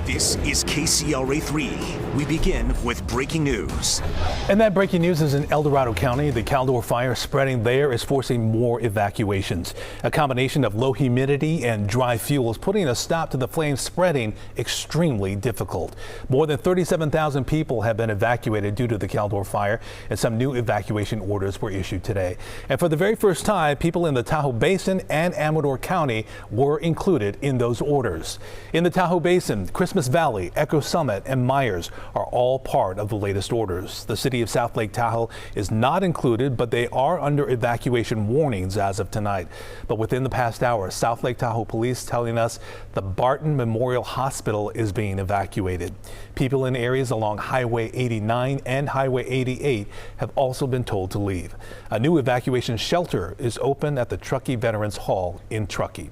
This is KCRA 3. We begin with breaking news. And that breaking news is in El Dorado County. The Caldor fire spreading there is forcing more evacuations. A combination of low humidity and dry fuel is putting a stop to the flames spreading extremely difficult. More than 37,000 people have been evacuated due to the Caldor fire, and some new evacuation orders were issued today. And for the very first time, people in the Tahoe Basin and Amador County were included in those orders. In the Tahoe Basin, Christmas Valley, Echo Summit, and Myers are all part of the latest orders. The city of South Lake Tahoe is not included, but they are under evacuation warnings as of tonight. But within the past hour, South Lake Tahoe police telling us the Barton Memorial Hospital is being evacuated. People in areas along Highway 89 and Highway 88 have also been told to leave. A new evacuation shelter is open at the Truckee Veterans Hall in Truckee.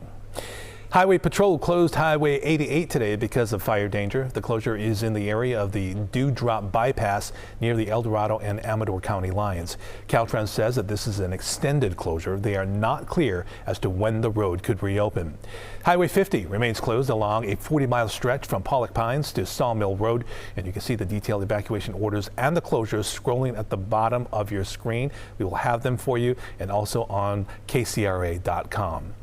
Highway Patrol closed Highway 88 today because of fire danger. The closure is in the area of the Dewdrop Bypass near the El Dorado and Amador County lines. Caltrans says that this is an extended closure. They are not clear as to when the road could reopen. Highway 50 remains closed along a 40-mile stretch from Pollock Pines to Sawmill Road, and you can see the detailed evacuation orders and the closures scrolling at the bottom of your screen. We will have them for you and also on KCRA.com.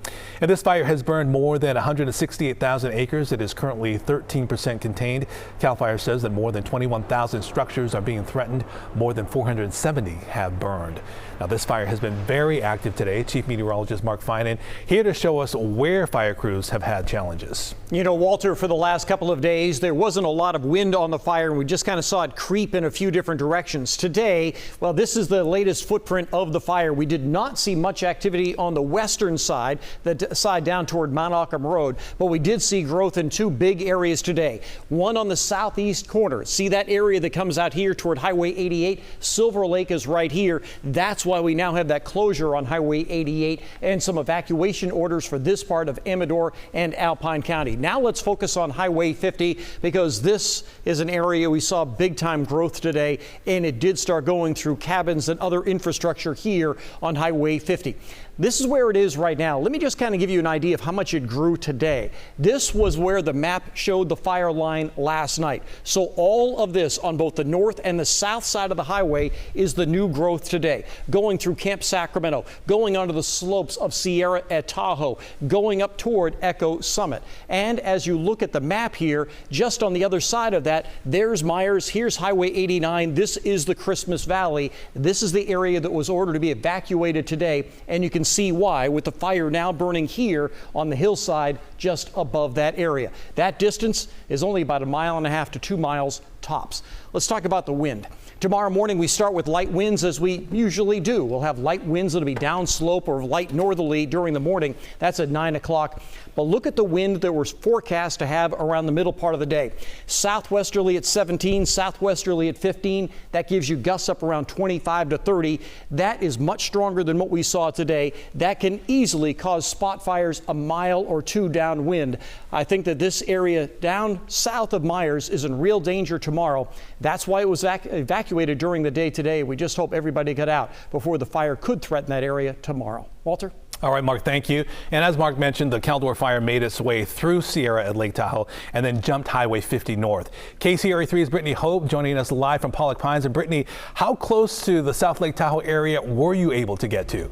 And this fire has burned more than 168,000 acres. It is currently 13% contained. CAL FIRE says that more than 21,000 structures are being threatened. More than 470 have burned. Now, this fire has been very active today. Chief Meteorologist Mark Finan here to show us where fire crews have had challenges. You know, Walter, for the last couple of days, there wasn't a lot of wind on the fire, and we just kind of saw it creep in a few different directions. Today, well, this is the latest footprint of the fire. We did not see much activity on the western side, the side down toward Mount Auckham Road, but we did see growth in two big areas today. One on the southeast corner. See that area that comes out here toward Highway 88? Silver Lake is right here. That's why we now have that closure on Highway 88 and some evacuation orders for this part of Amador and Alpine County. Now let's focus on Highway 50 because this is an area we saw big time growth today, and it did start going through cabins and other infrastructure here on Highway 50. This is where it is right now. Let me just kind of give you an idea of how much it grew today. This was where the map showed the fire line last night. So all of this on both the north and the south side of the highway is the new growth today. Going through Camp Sacramento, going onto the slopes of Sierra at Tahoe, going up toward Echo Summit. And as you look at the map here, just on the other side of that, there's Myers, here's Highway 89. This is the Christmas Valley. This is the area that was ordered to be evacuated today, and you can see why with the fire now burning here on the hillside just above that area. That distance is only about 1.5 miles to 2 miles tops. Let's talk about the wind. Tomorrow morning we start with light winds as we usually do. We'll have light winds that'll be downslope or light northerly during the morning. That's at 9 o'clock. But look at the wind that we're forecast to have around the middle part of the day. Southwesterly at 17, southwesterly at 15. That gives you gusts up around 25 to 30. That is much stronger than what we saw today. That can easily cause spot fires 1 mile or 2 downwind. I think that this area down south of Myers is in real danger tomorrow. That's why it was evacuated during the day today. We just hope everybody got out before the fire could threaten that area tomorrow. Walter? All right, Mark, thank you. And as Mark mentioned, the Caldor fire made its way through Sierra at Lake Tahoe and then jumped Highway 50 north. KCRA 3's Brittany Hope joining us live from Pollock Pines. And Brittany, how close to the South Lake Tahoe area were you able to get to?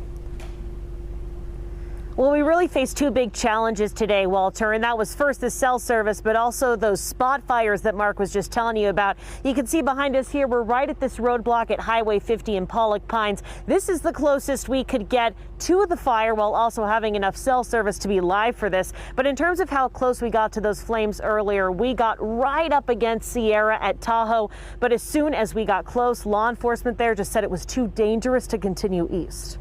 Well, we really faced two big challenges today, Walter, and that was first the cell service, but also those spot fires that Mark was just telling you about. You can see behind us here, we're right at this roadblock at Highway 50 in Pollock Pines. This is the closest we could get to the fire while also having enough cell service to be live for this. But in terms of how close we got to those flames earlier, we got right up against Sierra at Tahoe. But as soon as we got close, law enforcement there just said it was too dangerous to continue east.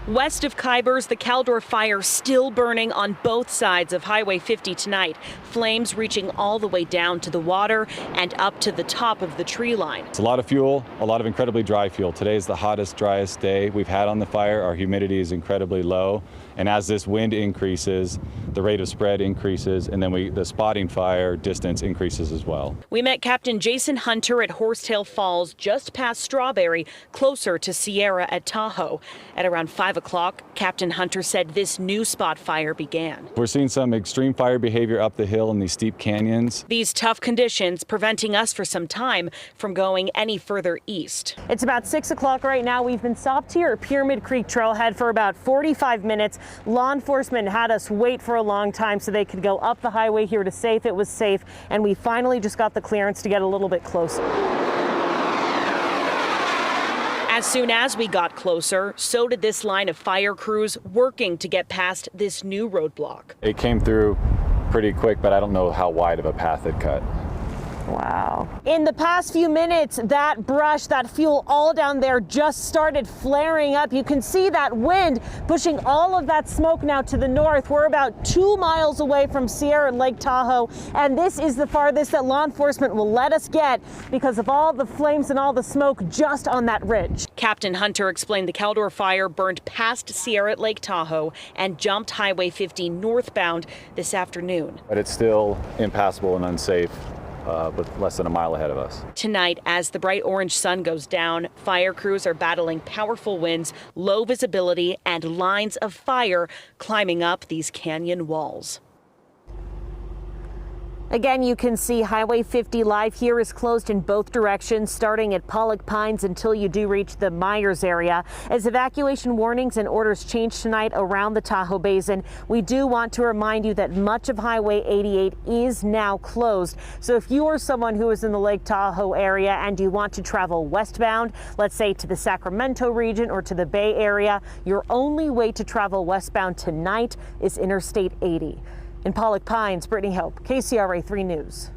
West of Khyber's, the Caldor fire still burning on both sides of Highway 50 tonight. Flames reaching all the way down to the water and up to the top of the tree line. It's a lot of fuel, a lot of incredibly dry fuel. Today is the hottest, driest day we've had on the fire. Our humidity is incredibly low, And as this wind increases, the rate of spread increases, and then the spotting fire distance increases as well. We met Captain Jason Hunter at Horsetail Falls, just past Strawberry, closer to Sierra at Tahoe. At around 5 o'clock, Captain Hunter said this new spot fire began. We're seeing some extreme fire behavior up the hill in these steep canyons. These tough conditions preventing us for some time from going any further east. It's about 6 o'clock right now. We've been stopped here at Pyramid Creek Trailhead for about 45 minutes. Law enforcement had us wait for a long time so they could go up the highway here to see if it was safe, and we finally just got the clearance to get a little bit closer. As soon as we got closer, so did this line of fire crews working to get past this new roadblock. It came through pretty quick, but I don't know how wide of a path it cut. Wow. In the past few minutes, that brush, that fuel all down there just started flaring up. You can see that wind pushing all of that smoke now to the north. We're about 2 miles away from Sierra Lake Tahoe, and this is the farthest that law enforcement will let us get because of all the flames and all the smoke just on that ridge. Captain Hunter explained the Caldor fire burned past Sierra at Lake Tahoe and jumped Highway 50 northbound this afternoon. But it's still impassable and unsafe. With less than a mile ahead of us. Tonight, as the bright orange sun goes down, fire crews are battling powerful winds, low visibility, and lines of fire climbing up these canyon walls. Again, you can see Highway 50 live here is closed in both directions, starting at Pollock Pines until you do reach the Myers area. As evacuation warnings and orders change tonight around the Tahoe Basin, we do want to remind you that much of Highway 88 is now closed. So if you are someone who is in the Lake Tahoe area and you want to travel westbound, let's say to the Sacramento region or to the Bay Area, your only way to travel westbound tonight is Interstate 80. In Pollock Pines, Brittany Hope, KCRA 3 News.